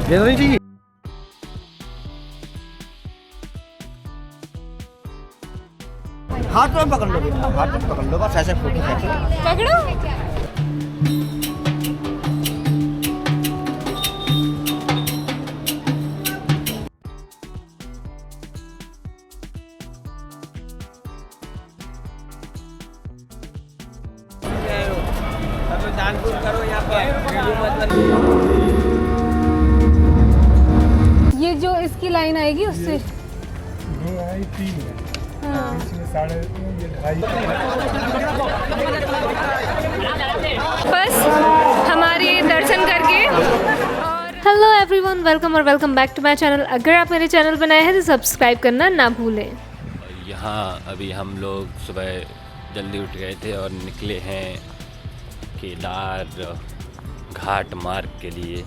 देना नहीं चाहिए। हाथ में पकड़ लो बेटा, हाथ में पकड़ लो, बस ऐसे फोटो खींचो। पकड़ो। करो यहाँ पर। ये जो इसकी लाइन आएगी उससे 2-3 है। हाँ। इसमें 2.5 बस हमारे दर्शन करके और हेलो एवरीवन, वेलकम और welcome back to my channel. अगर आप मेरे चैनल पर नए हैं तो सब्सक्राइब करना ना भूलें। यहाँ अभी हम लोग सुबह जल्दी उठ गए थे और निकले हैं केदार घाट मार्ग के लिए,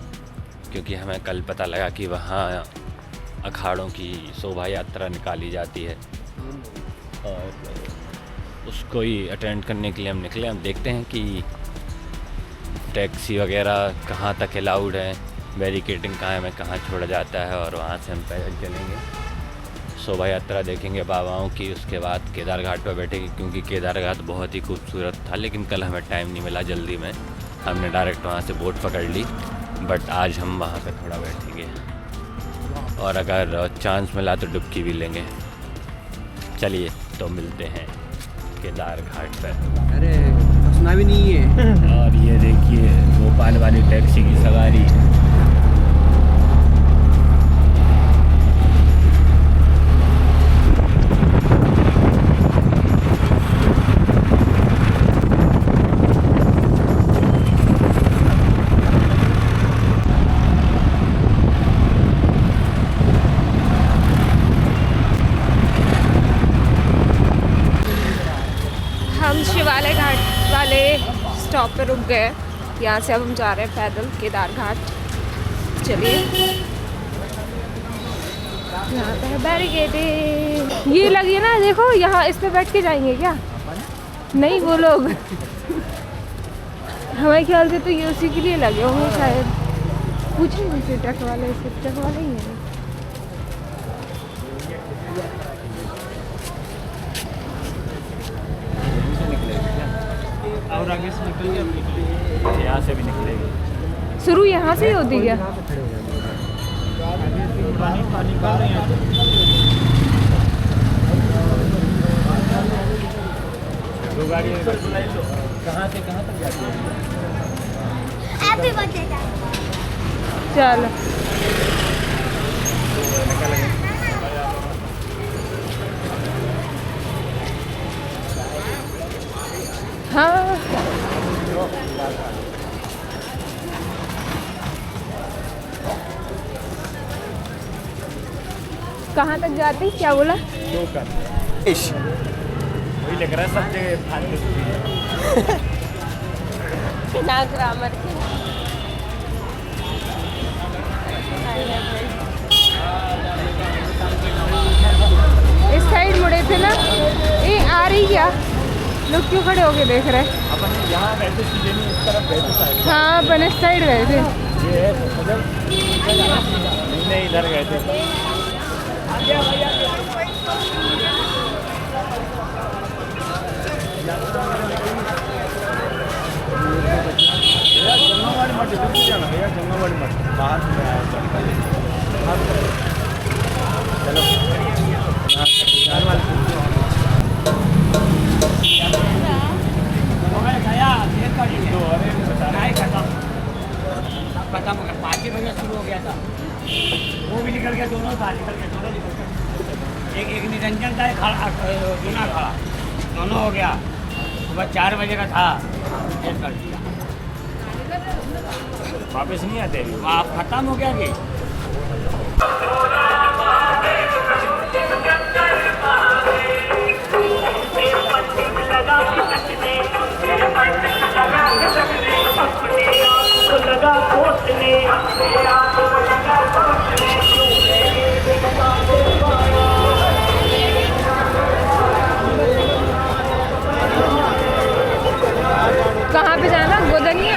क्योंकि हमें कल पता लगा कि वहाँ अखाड़ों की शोभा यात्रा निकाली जाती है और उसको ही अटेंड करने के लिए हम निकले। हम देखते हैं कि टैक्सी वगैरह कहाँ तक अलाउड है, बैरिकेडिंग कहाँ है, हमें कहाँ छोड़ा जाता है और वहाँ से हम पैदल चलेंगे, शोभा यात्रा देखेंगे बाबाओं की। उसके बाद केदार घाट पर बैठेंगे, क्योंकि केदार घाट बहुत ही खूबसूरत था, लेकिन कल हमें टाइम नहीं मिला, जल्दी में हमने डायरेक्ट वहाँ से बोट पकड़ ली। बट आज हम वहाँ पे थोड़ा बैठेंगे और अगर चांस मिला तो डुबकी भी लेंगे। चलिए तो मिलते हैं केदार घाट पर। अरे फंसना भी नहीं है। और ये देखिए भोपाल वाली टैक्सी की सवारी। हम शिवालय घाट वाले स्टॉप पे रुक गए। यहाँ से अब हम जा रहे हैं पैदल केदार घाट। चलिए, यहाँ पे है बैरिकेडिंग। ये लगी है ना, देखो यहाँ इस पे बैठ के जाएंगे क्या? नहीं, वो लोग हमारे ख्याल से तो ये उसी के लिए लगे होंगे शायद। पूछेंगे फिर ट्रक वाले से, ट्रक वाले ही हैं। और आगे से निकल गया, यहाँ से भी निकलेगी। शुरू यहाँ से ही होती क्या? पानी पानी कर रहे हैं। दो गाड़ी कहाँ से कहाँ तक जाती है? चलो हाँ, कहाँ तक जाती? क्या बोला? दो कर वही लग रहा है सब जगह फालतू बिना ग्रामर के। इस साइड मुड़े थे ना, ये आ रही क्या? लोग क्यों खड़े होके देख रहे हैं? अपन यहाँ वैसे सीधे नहीं, इस तरफ वैसे साइड। हाँ, अपन इस साइड गए थे। ये है उधर नहीं, इधर गए थे। जंगलवाड़ी मठ इधर से जाना भैया, जंगलवाड़ी मठ बाहर से आया खत्म हो गया, 5 बजे शुरू हो गया था, वो भी निकल गया, दोनों था निकल गया, दोनों निकल गया। एक निरंजन था, जूना खड़ा, दोनों हो गया। सुबह 4 बजे का था, ये कर दिया, वापस नहीं आते अभी। वहाँ खत्म हो गया कि कहाँ पे जाना? गोदनिया।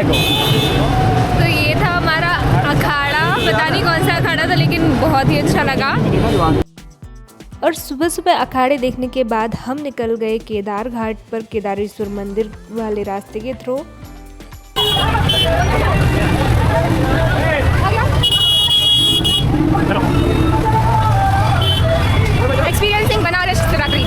काय को तो ये था हमारा अखाड़ा, पता नहीं कौन सा अखाड़ा था लेकिन बहुत ही अच्छा लगा। और सुबह सुबह अखाड़े देखने के बाद हम निकल गए केदार घाट पर केदारेश्वर मंदिर वाले रास्ते के थ्रू। एक्सपीरियंसिंग बनारस शिवरात्रि।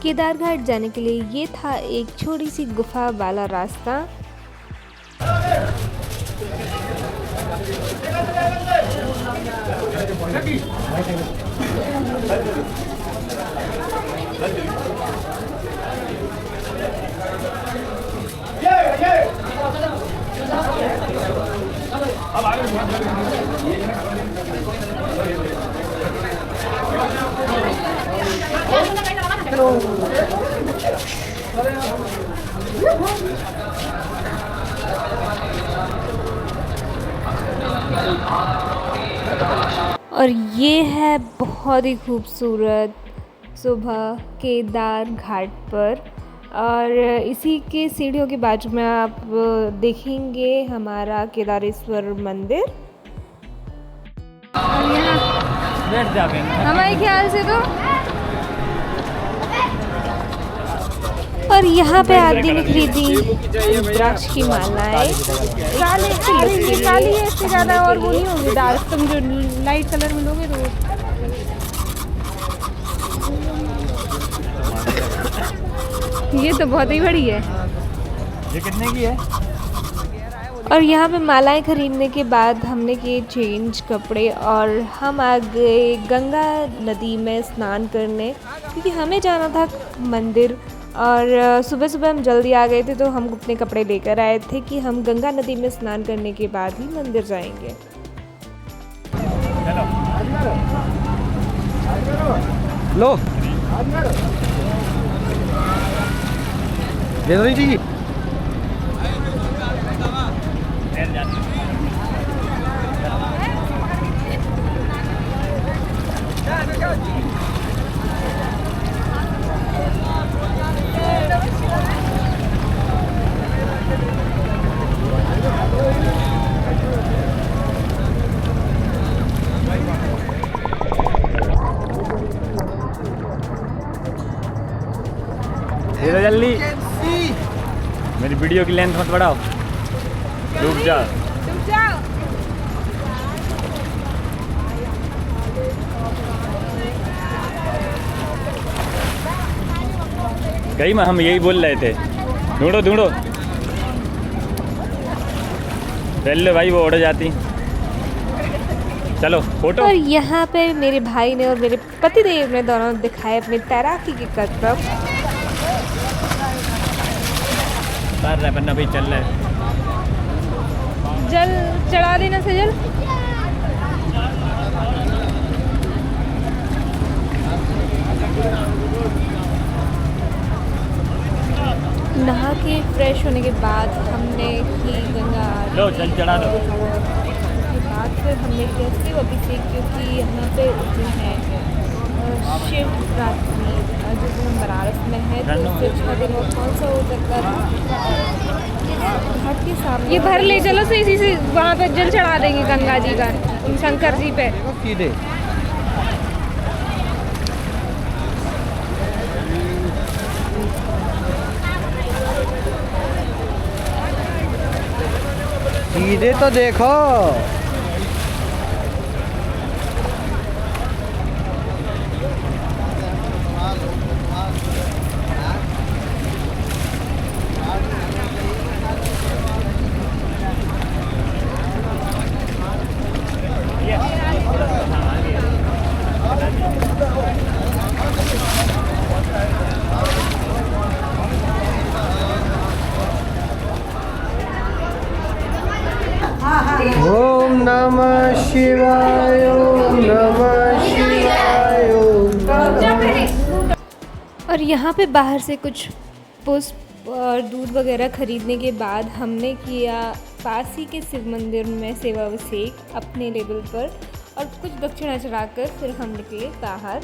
केदार घाट जाने के लिए ये था एक छोटी सी गुफा वाला रास्ता। और ये है बहुत ही खूबसूरत सुबह केदार घाट पर। और इसी के सीढ़ियों के बाजू में आप देखेंगे हमारा केदारेश्वर मंदिर। बैठ जा हमारे ख्याल से तो और यहाँ पे आदि ने खरीदी रुद्राक्ष की मालाएं। काली है, इससे ज़्यादा और वो नहीं होगी डार्क। तुम जो लाइट कलर में लोगे तो ये तो बहुत ही बड़ी है। ये कितने की है? और यहाँ पे मालाएं खरीदने के बाद हमने किए चेंज कपड़े और हम आ गए गंगा नदी में स्नान करने, क्योंकि हमें जाना था मंदिर। और सुबह सुबह हम जल्दी आ गए थे तो हम अपने कपड़े लेकर आए थे कि हम गंगा नदी में स्नान करने के बाद ही मंदिर जाएंगे। लो दे दो जी। जल्दी, मेरी वीडियो की लेंथ मत बढ़ाओ। डूब जा। कहीं में हम यही बोल रहे थे, ढूंढो ढूंढो। पहले भाई वो उड़ जाती। चलो फोटो। और यहाँ पे मेरे भाई ने और मेरे पतिदेव ने दोनों दिखाए अपने तैराकी के करतब। बनना भाई चल रहा है। जल चढ़ा देना सजल। नहा के फ्रेश होने के बाद हमने की गंगा आरती। लो जल चढ़ा दो। उसके बाद फिर हमने किया शिव अभिषेक, क्योंकि यहाँ पे दिन है शिवरात्रि, जिस दिन बनारस में है तो उससे 6 दिन और कौन सा हो सकता है। घाट के सामने ये भर ले चलो, तो इसी से वहाँ पे जल चढ़ा देंगे गंगा जी का, शंकर जी पे सीधे। सीधे तो देखो। ओम नमः शिवाय, ओम नमः शिवाय, ओम नमः। और यहाँ पे बाहर से कुछ पुष्प और दूध वगैरह ख़रीदने के बाद हमने किया पास ही के शिव मंदिर में सेवाभिषेक अपने लेवल पर और कुछ दक्षिणा चढ़ाकर फिर हम निकले बाहर।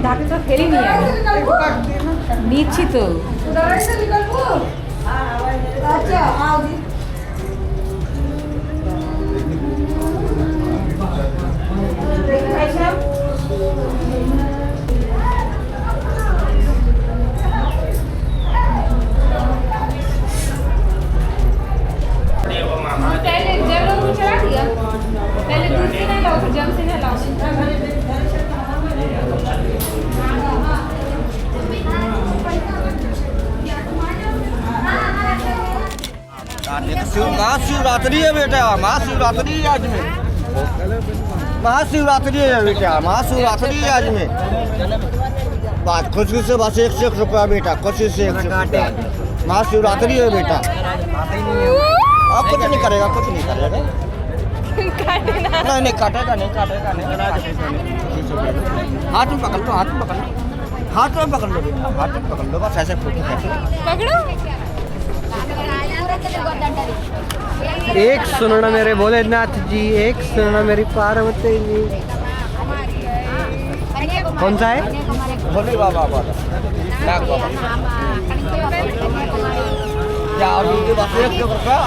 ধাতে তো ফেরি নিয়ে নিচ্ছি তো पहले जल लोग चढ़ा दिया, पहले दूध से नहलाओ फिर जल से नहलाओ। महाशिवरात्रि है बेटा, महाशिवरात्रि है आज में, महाशिवरात्रि है बेटा, महाशिवरात्रि है आज में। बात खुशी से बस 1 रुपया बेटा, खुशी से 1 रुपया। महाशिवरात्रि है बेटा। आप कुछ नहीं करेगा, कुछ नहीं करेगा। नहीं काटेगा नहीं, काटेगा नहीं। हाथ में पकड़ लो, हाथ में पकड़ लो, हाथ में पकड़ लो बेटा, हाथ में पकड़ लो, बस ऐसे पकड़ो। एक सुनना मेरे भोलेनाथ जी, एक सुनना मेरी पार्वती जी। कौन सा है? भोले बाबा वाला, नाग बाबा। क्या अभी बस 1 रुपया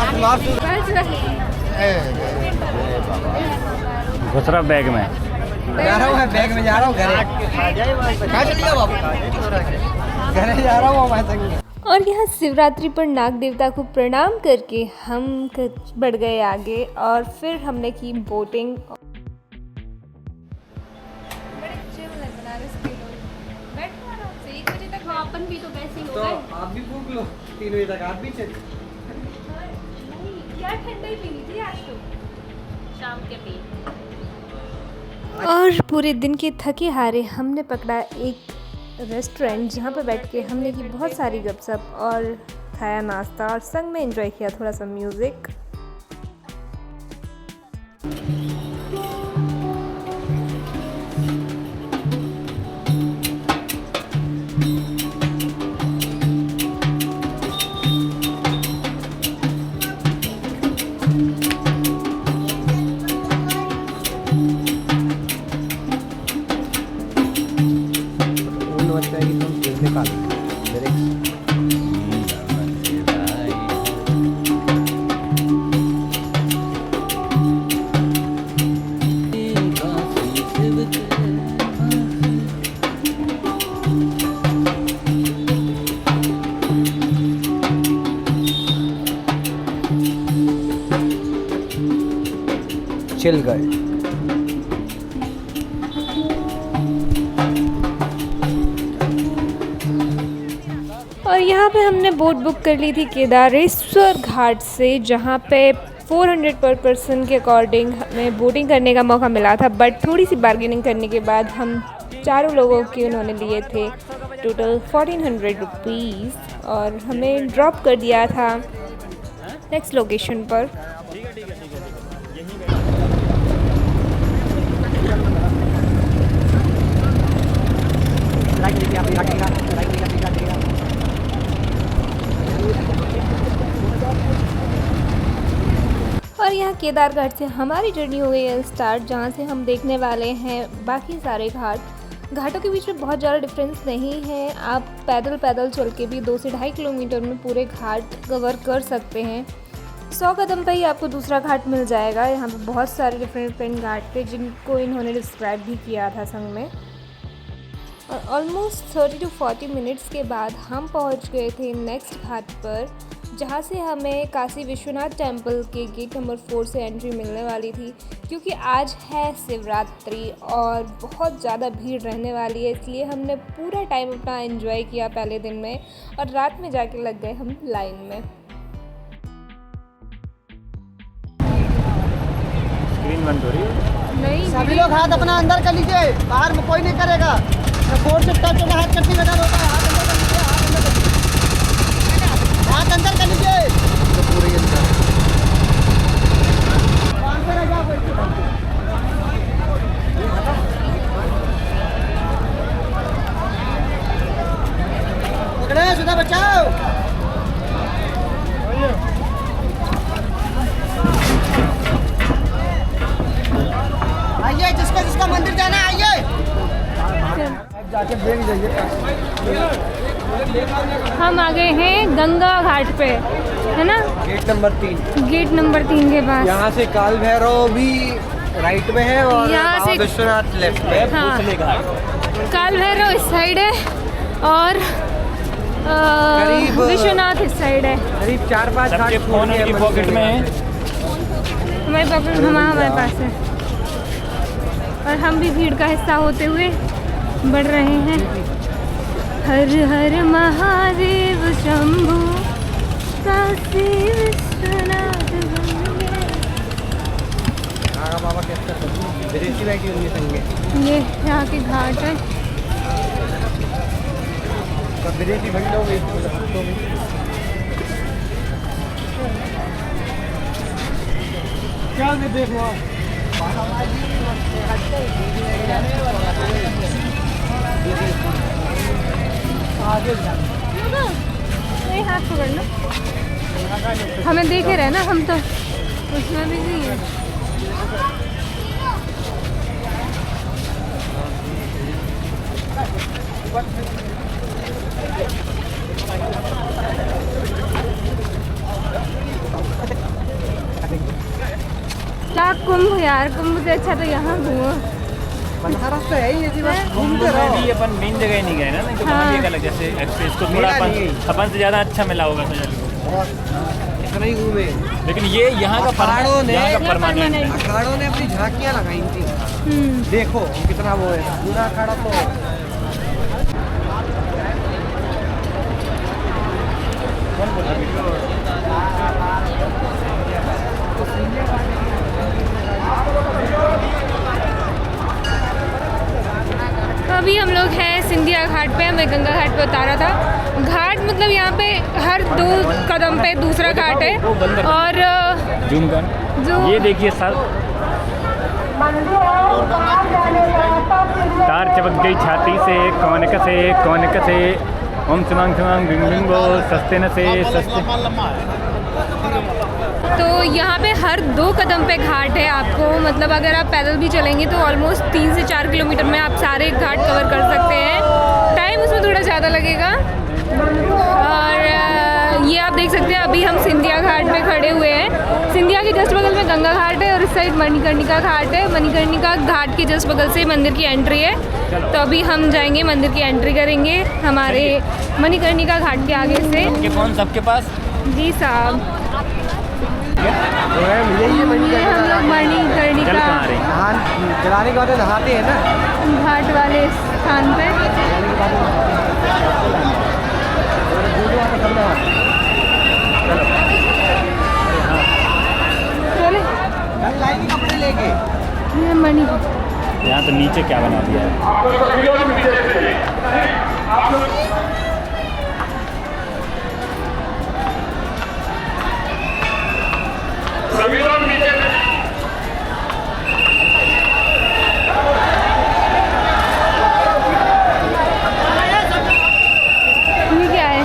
घुस रहा बैग में, जा रहा हूँ, बैग में जा रहा हूँ घरे। कहाँ चलिए बाबू? घरे जा रहा हूँ मैं संग। और यहाँ शिवरात्रि पर नाग देवता को प्रणाम करके हम बढ़ गए आगे और फिर हमने की बोटिंग। अपन भी तो वैसे ही हो तो गए। आप भी भूख लो, 3 बजे तक आप भी चलिए। क्या ठंडाई पीनी थी आज तो, शाम के पी। और पूरे दिन के थके हारे हमने पकड़ा एक रेस्टोरेंट जहाँ पर बैठ के हमने की बहुत सारी गपशप और खाया नाश्ता और संग में एंजॉय किया थोड़ा सा म्यूज़िक। चिल गए। और यहाँ पे हमने बोट बुक कर ली थी केदारेश्वर घाट से, जहाँ पे 400 पर पर्सन के अकॉर्डिंग हमें बोटिंग करने का मौका मिला था, बट थोड़ी सी बार्गेनिंग करने के बाद हम चारों लोगों के उन्होंने लिए थे टोटल 1400 रुपीज़ और हमें ड्रॉप कर दिया था नेक्स्ट लोकेशन पर। और यहाँ केदार घाट से हमारी जर्नी हो गई है स्टार्ट, जहाँ से हम देखने वाले हैं बाकी सारे घाट। घाटों के बीच में बहुत ज़्यादा डिफरेंस नहीं है, आप पैदल पैदल चल के भी 2 से 2.5 किलोमीटर में पूरे घाट कवर कर सकते हैं। 100 कदम पे ही आपको दूसरा घाट मिल जाएगा। यहाँ पे बहुत सारे डिफरेंट घाट थे जिनको इन्होंने डिस्क्राइब भी किया था संग में। और ऑलमोस्ट 30 to 40 मिनट्स के बाद हम पहुँच गए थे नेक्स्ट घाट पर, जहाँ से हमें काशी विश्वनाथ टेम्पल के गेट नंबर 4 से एंट्री मिलने वाली थी, क्योंकि आज है शिवरात्रि और बहुत ज़्यादा भीड़ रहने वाली है, इसलिए हमने पूरा टाइम अपना एंजॉय किया पहले दिन में और रात में जाके लग गए हम लाइन में। स्क्रीन बंद हो रही है। सभी लोग हाथ अपना अंदर कर लीजिए, बाहर में कोई नहीं करेगा। फोर्स से टच होगा, हाथ कटनी लगा होता है, हाथ अंदर कर लीजिए, हाथ अंदर कर लीजिए। तो पूरे अंदर हम आ गए हैं गंगा घाट पे, है ना? Gate number 3। गेट नंबर 3 के पास। यहाँ से काल भैरव भी राइट में है और यहाँ से बाबा विश्वनाथ लेफ्ट में है। हाँ, काल भैरव इस साइड है और करीब विश्वनाथ इस साइड है। करीब 4-5 सबके घाट फोन की पॉकेट में है। हमारे पॉकेट हमारे पास है और हम भी भीड़ का हिस्सा होते हुए बढ़ रहे हैं। हर हर महादेव शंभु काशी विश्वनाथ गंगे। बाबा कैसे विदेशी बैठी होंगे संगे। ये यहाँ के घाट है। विदेशी भरी लोग क्या देखो नहीं, हाथ पकड़ लो। हमें देखे रहे ना, हम तो उसमें भी नहीं है। क्या कुंभ यार, कुंभ से अच्छा तो यहाँ घूमो। बनारस तो है ही ऐसी बस कुंभ घूमते में रहो। भी अपन मेन जगह नहीं गए ना, नहीं तो हाँ। वहाँ भी एक अलग जैसे एक्सप्रेस को थोड़ा मेरा नहीं। अपन से ज़्यादा अच्छा मिला होगा सजल को। इतना ही घूमे। लेकिन ये यहाँ का अखाड़ों ने- यहाँ का परमानेंट है। अखाड़ों ने अपनी झांकियाँ लगाई थी। देखो कितना वो है पूरा अखाड़ा तो। अभी हम लोग हैं सिंधिया घाट पे। हमें गंगा घाट पे उतारा था। घाट मतलब यहाँ पे हर 2 कदम पे दूसरा घाट है। और जूम कर जो ये देखिए सर, तार चपक गई छाती से, कौन से ओम सुनांग सुनांग बिंग बिंगो सस्ते न से सस्ते। तो यहाँ पे हर 2 कदम पे घाट है। आपको मतलब अगर आप पैदल भी चलेंगे तो ऑलमोस्ट 3 से 4 किलोमीटर में आप सारे घाट कवर कर सकते हैं। टाइम उसमें थोड़ा ज़्यादा लगेगा। और ये आप देख सकते हैं, अभी हम सिंधिया घाट में खड़े हुए हैं। सिंधिया के जस्ट बगल में गंगा घाट है और इस साइड मणिकर्णिका घाट है। मणिकर्णिका घाट के जस्ट बगल से मंदिर की एंट्री है। तो अभी हम जाएंगे, मंदिर की एंट्री करेंगे हमारे मणिकर्णिका घाट के आगे से। ये फोन सबके पास। जी साहब, ये ये हम लोग मणिकर्णिका चल कहाँ रहे हैं? जलाने के बाद नहाते हैं ना घाट वाले स्थान पे। चले कपड़े लेके ये मणि यहाँ तो नीचे क्या बना दिया है? ये क्या है?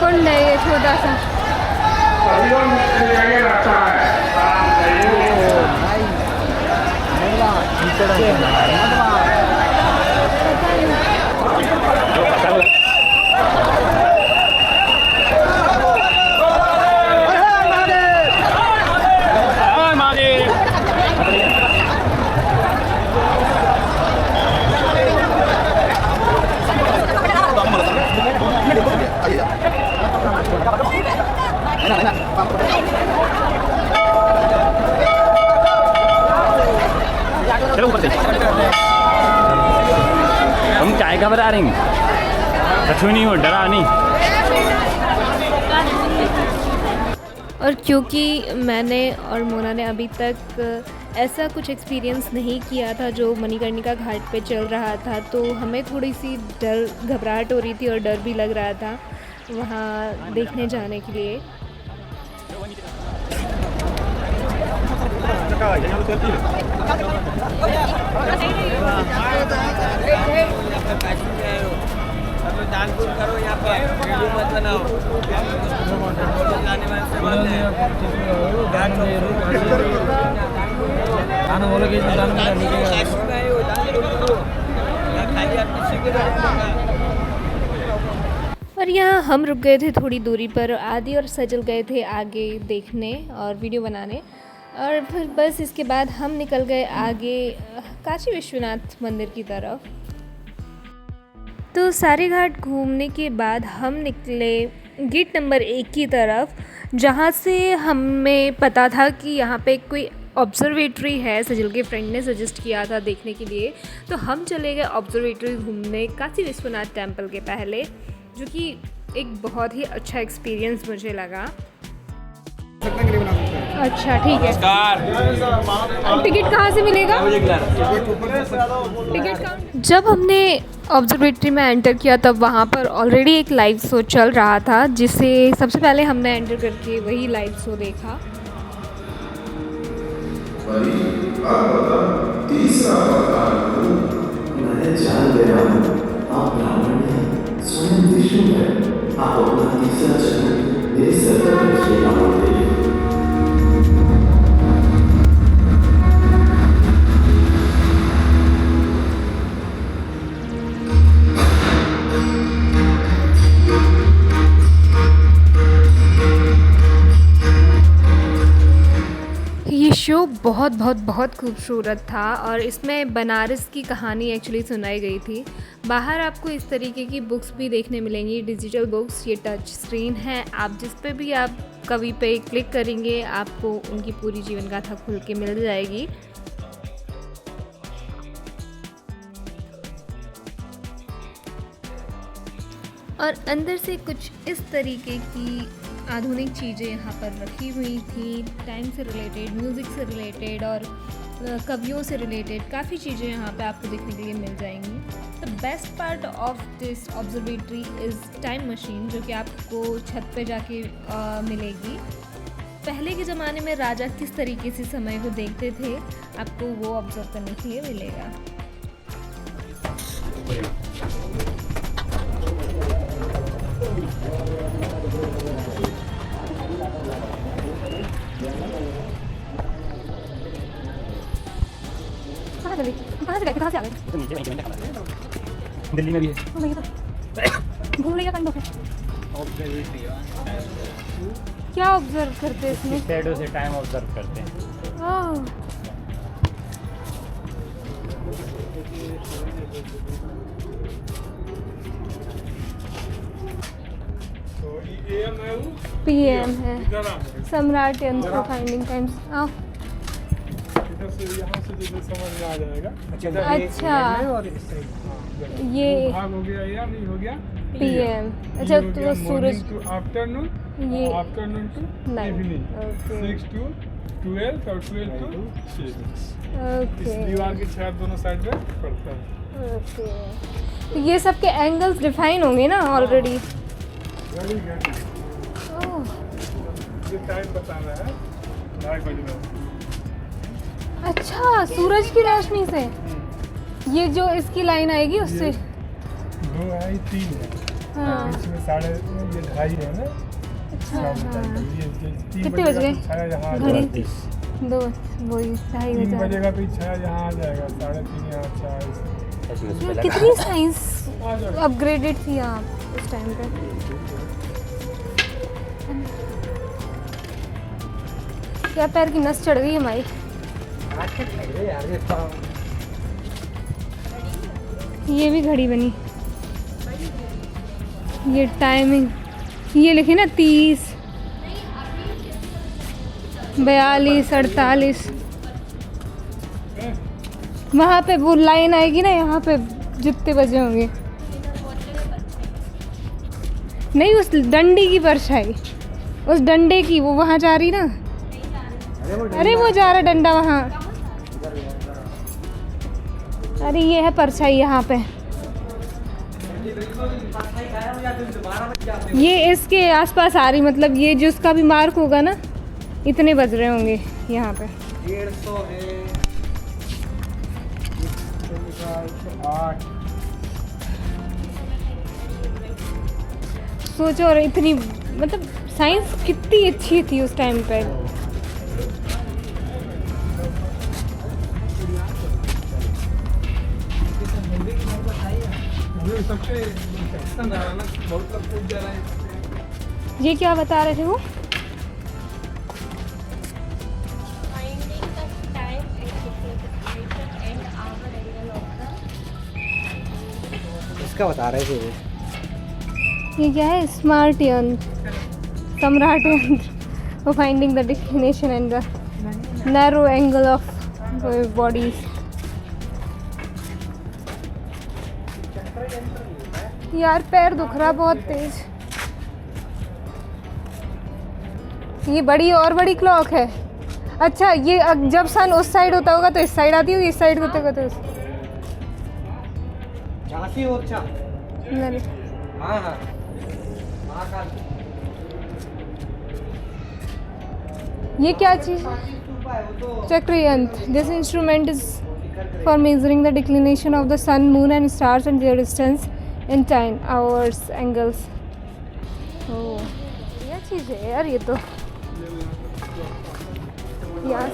कुंड है ये छोटा सा। चलो ऊपर से। तुम क्या घबरा रही? कछु नहीं हो, डरा नहीं। और क्योंकि मैंने और मोना ने अभी तक ऐसा कुछ एक्सपीरियंस नहीं किया था जो मणिकर्णिका घाट पे चल रहा था, तो हमें थोड़ी सी घबराहट हो रही थी और डर भी लग रहा था वहाँ देखने जाने के लिए। दानपुर करो यहाँ पे, वीडियो मत बनाओ। खाना बोलो कि और यहाँ हम रुक गए थे थोड़ी दूरी पर, आदि और सजल गए थे आगे देखने और वीडियो बनाने, और फिर बस इसके बाद हम निकल गए आगे काशी विश्वनाथ मंदिर की तरफ। तो सारे घाट घूमने के बाद हम निकले गेट नंबर 1 की तरफ, जहाँ से हमें पता था कि यहाँ पे कोई ऑब्जर्वेटरी है, सजल के फ्रेंड ने सजेस्ट किया था देखने के लिए। तो हम चले गए ऑब्जर्वेटरी घूमने काशी विश्वनाथ टेम्पल के पहले, जो कि एक बहुत ही अच्छा एक्सपीरियंस मुझे लगा। अच्छा ठीक है। अब टिकट कहाँ से मिलेगा? टिकट कहाँ? जब हमने ऑब्जर्वेटरी में एंटर किया तब वहाँ पर ऑलरेडी एक लाइव शो चल रहा था, जिसे सबसे पहले हमने एंटर करके वही लाइव शो देखा। तीसरा मैं जान गया हूँ, आप ब्राह्मण हैं, स्वयं विष्णु है, आप अपना तीसरा जन्म मेरे सर पर रखिएगा माते। ये शो बहुत बहुत बहुत खूबसूरत था और इसमें बनारस की कहानी एक्चुअली सुनाई गई थी। बाहर आपको इस तरीके की बुक्स भी देखने मिलेंगी, डिजिटल बुक्स। ये टच स्क्रीन है, आप जिस पे भी आप कवि पे क्लिक करेंगे आपको उनकी पूरी जीवन गाथा खुल के मिल जाएगी। और अंदर से कुछ इस तरीके की आधुनिक चीज़ें यहाँ पर रखी हुई थी, टाइम से रिलेटेड, म्यूज़िक से रिलेटेड और कवियों से रिलेटेड काफ़ी चीज़ें यहाँ पे आपको देखने के लिए मिल जाएंगी। The best part of this observatory is time machine, जो कि आपको छत पे जाके मिलेगी। पहले के ज़माने में राजा किस तरीके से समय को देखते थे, आपको वो ऑब्जर्व करने के लिए मिलेगा। कहाँ से आ गए? दिल्ली में भी है। भूल गया कंडो पे। क्या ऑब्जर्व करते हैं इसमें? शैडो से टाइम ऑब्जर्व करते हैं। PM है, सम्राट यंत्र फाइंडिंग टाइम्स। यहाँ से जो समझ में आ जाएगा। अच्छा ये भाग हो गया या नहीं हो गया? PM। अच्छा तो सूरज आफ्टरनून, ये आफ्टरनून टू इवनिंग, 6 to 12 और 12 to 6। इस दीवार की छत दोनों साइड में पड़ता है। ओके, तो ये सब के एंगल्स डिफाइन होंगे ना ऑलरेडी? ये टाइम बताना है 2:30 बजे। अच्छा, सूरज की रोशनी से ये जो इसकी लाइन आएगी उससे 2 है 3 है। हाँ। इसमें 2:30 है ना। अच्छा हाँ। कितने बज गए? घड़ी 2 वही 2:30 बजेगा तो छाया यहाँ आ जाएगा, 3:30 यहाँ छाया। कितनी साइंस अपग्रेडेड थी आप उस टाइम पे। क्या पैर की नस चढ़ गई हमारी। ये भी घड़ी बनी, ये टाइमिंग ये लिखे ना 30, 42, 48। वहाँ पे वो लाइन आएगी ना, यहाँ पे जितने बजे होंगे। नहीं, उस डंडी की परछाई, उस डंडे की, वो वहाँ जा रही ना। अरे वो जा रहा डंडा वहाँ। अरे ये है परछाई यहाँ पे, ये इसके आसपास आ रही, मतलब ये जो उसका भी मार्क होगा ना, इतने बज रहे होंगे यहाँ पे। 150 सोचो, और इतनी मतलब साइंस कितनी अच्छी थी उस टाइम पे। ये सबसे फैशन रहा ना, बहुत लोग पूछ जा रहे हैं। ये क्या बता रहे थे वो? इसका बता रहे थे वो। ये क्या है? स्मार्ट यंत्र, सम्राट यंत्र for finding the declination and the narrow angle of bodies. यार पैर दुख रहा बहुत तेज। ये बड़ी और बड़ी क्लॉक है। अच्छा, ये जब सन उस साइड होता होगा तो इस साइड आती होगी, इस साइड होते होगा तो झांसी और चा। हाँ हाँ। महाकाल। ये क्या चीज़? चक्र यंत्र। This instrument is for measuring the declination of the sun, moon and stars and their distance in time, hours, angles. Oh, क्या चीज़ है यार ये तो। यार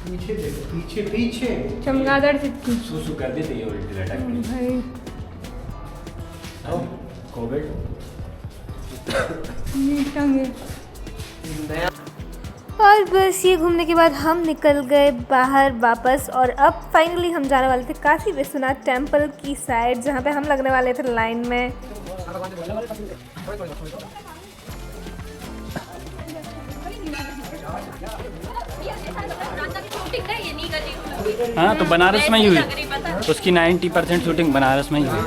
पीछे देखो, पीछे पीछे चमगादड़ चिट्ठी। सुसु कर देते ये उल्टी लटक के। भाई कोविड ये टंगे। और बस ये घूमने के बाद हम निकल गए बाहर वापस, और अब फाइनली हम जाने वाले थे काशी विश्वनाथ टेम्पल की साइड, जहाँ पे हम लगने वाले थे लाइन में। हाँ, तो बनारस में ही हुई, उसकी 90% शूटिंग बनारस में ही हुई।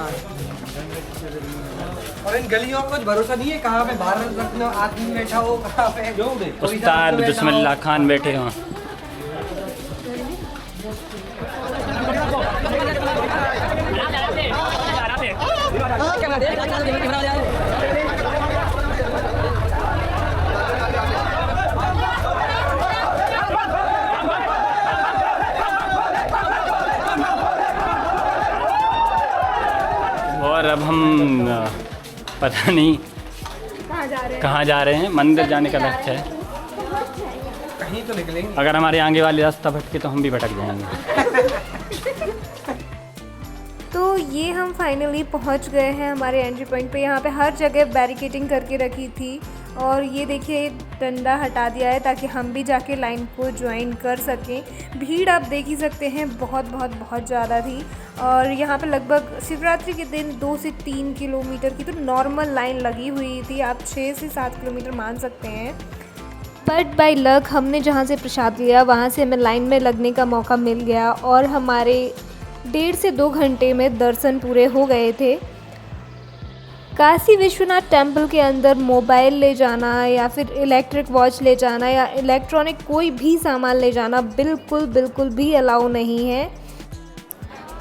और इन गलियों का कुछ भरोसा नहीं है, कहाँ पे भारत रत्न आदमी बैठा हो, कहाँ पे उस्ताद बिस्मिल्लाह खान बैठे हों। और अब हम पता नहीं कहाँ जा रहे हैं। मंदिर जाने का लक्ष्य है, कहीं तो निकलेंगे। अगर हमारे आगे वाले रास्ता भटके तो हम भी भटक जाएंगे। तो ये हम फाइनली पहुंच गए हैं हमारे एंट्री पॉइंट पे। यहाँ पे हर जगह बैरिकेडिंग करके रखी थी, और ये देखिए डंडा हटा दिया है ताकि हम भी जाके लाइन को ज्वाइन कर सकें। भीड़ आप देख ही सकते हैं, बहुत बहुत बहुत ज़्यादा थी। और यहाँ पे लगभग शिवरात्रि के दिन 2 से 3 किलोमीटर की तो नॉर्मल लाइन लगी हुई थी, आप 6 से 7 किलोमीटर मान सकते हैं। बट बाय लक हमने जहाँ से प्रसाद लिया वहाँ से हमें लाइन में लगने का मौका मिल गया, और हमारे 1.5 से 2 घंटे में दर्शन पूरे हो गए थे। काशी विश्वनाथ टेम्पल के अंदर मोबाइल ले जाना या फिर इलेक्ट्रिक वॉच ले जाना या इलेक्ट्रॉनिक कोई भी सामान ले जाना बिल्कुल भी अलाउ नहीं है।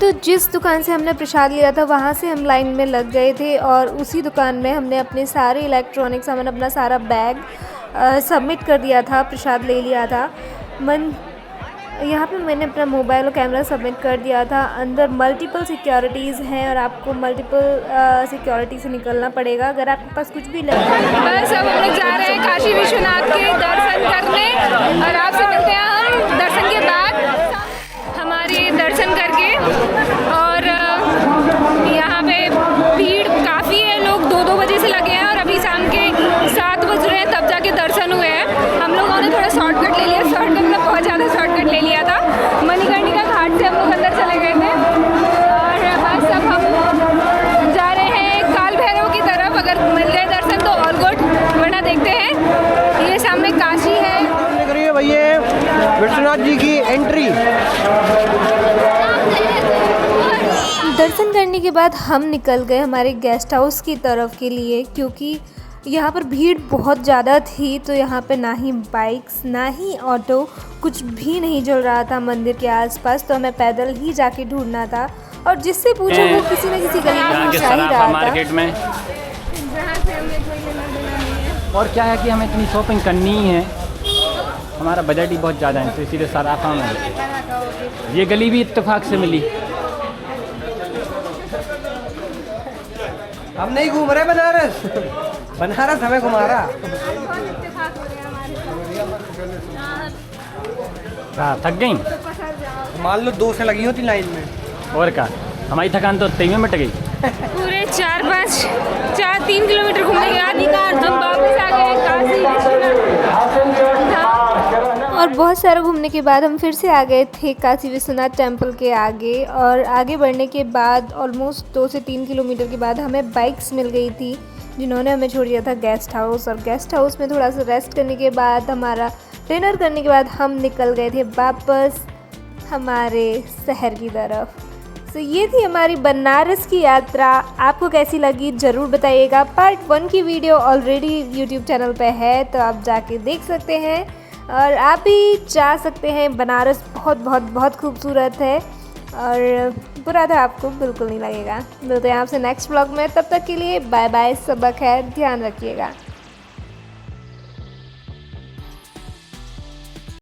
तो जिस दुकान से हमने प्रसाद लिया था वहाँ से हम लाइन में लग गए थे, और उसी दुकान में हमने अपने सारे इलेक्ट्रॉनिक सामान, अपना सारा बैग सबमिट कर दिया था, प्रसाद ले लिया था। यहाँ पे मैंने अपना मोबाइल और कैमरा सबमिट कर दिया था। अंदर मल्टीपल सिक्योरिटीज़ हैं, और आपको मल्टीपल सिक्योरिटी से निकलना पड़ेगा अगर आपके पास कुछ भी लगे। बस अब हम लोग जा रहे हैं काशी विश्वनाथ के दर्शन करने, और आपसे मिलते हैं हम दर्शन के बाद। हमारे दर्शन करके, और यहाँ पे भीड़ काफ़ी है, लोग 2-2 बजे से लगे हैं, और अभी शाम के 7 बज रहे हैं तब जाके दर्शन हुए हैं। हम लोगों ने थोड़ा शॉर्टकट ले लिया, शॉर्टकट में बहुत ज़्यादा शॉर्टकट ले लिया था। मणिकर्णिका घाट से हम लोग अंदर चले गए थे, और बस अब हम जा रहे हैं काल भैरव की तरफ। अगर मिल गए दर्शन तो ऑल गुड, वरना देखते हैं। ये सामने काशी है। करिए भैया विश्वनाथ जी की एंट्री। दर्शन करने के बाद हम निकल गए हमारे गेस्ट हाउस की तरफ के लिए, क्योंकि यहाँ पर भीड़ बहुत ज़्यादा थी। तो यहाँ पे ना ही बाइक्स ना ही ऑटो कुछ भी नहीं चल रहा था मंदिर के आसपास, तो हमें पैदल ही जाके ढूंढना था। और जिससे पूछो वो किसी न किसी गली में घुसा ही रहा मार्केट में। और क्या है कि हमें इतनी शॉपिंग करनी ही है, हमारा बजट ही बहुत ज़्यादा है, तो इसीलिए सराफा में ये गली भी इत्तेफाक से मिली। हम नहीं घूम रहे बनारस, बनारस हमें घुमा रहा। हाँ, थक गई। मान लो 2 से लगी होती लाइन में। और क्या। हमारी थकान तो 3 में मिट गई। पूरे 3 किलोमीटर घूमने के बाद हम वापस आ गए काशी विश्वनाथ। और बहुत सारा घूमने के बाद हम फिर से आ गए थे काशी विश्वनाथ टेम्पल के आगे। और आगे बढ़ने के बाद ऑलमोस्ट 2 से 3 किलोमीटर के बाद हमें बाइक्स मिल गई थी जिन्होंने हमें छोड़ दिया था गेस्ट हाउस। और गेस्ट हाउस में थोड़ा सा रेस्ट करने के बाद, हमारा डिनर करने के बाद हम निकल गए थे वापस हमारे शहर की तरफ। तो ये थी हमारी बनारस की यात्रा। आपको कैसी लगी ज़रूर बताइएगा। पार्ट 1 की वीडियो ऑलरेडी यूट्यूब चैनल पे है, तो आप जाके देख सकते हैं और आप भी जा सकते हैं। बनारस बहुत बहुत बहुत खूबसूरत है और बुरा था आपको बिल्कुल नहीं लगेगा। मिलते हैं आपसे नेक्स्ट व्लॉग में, तब तक के लिए बाय बाय, सबक है, ध्यान रखिएगा।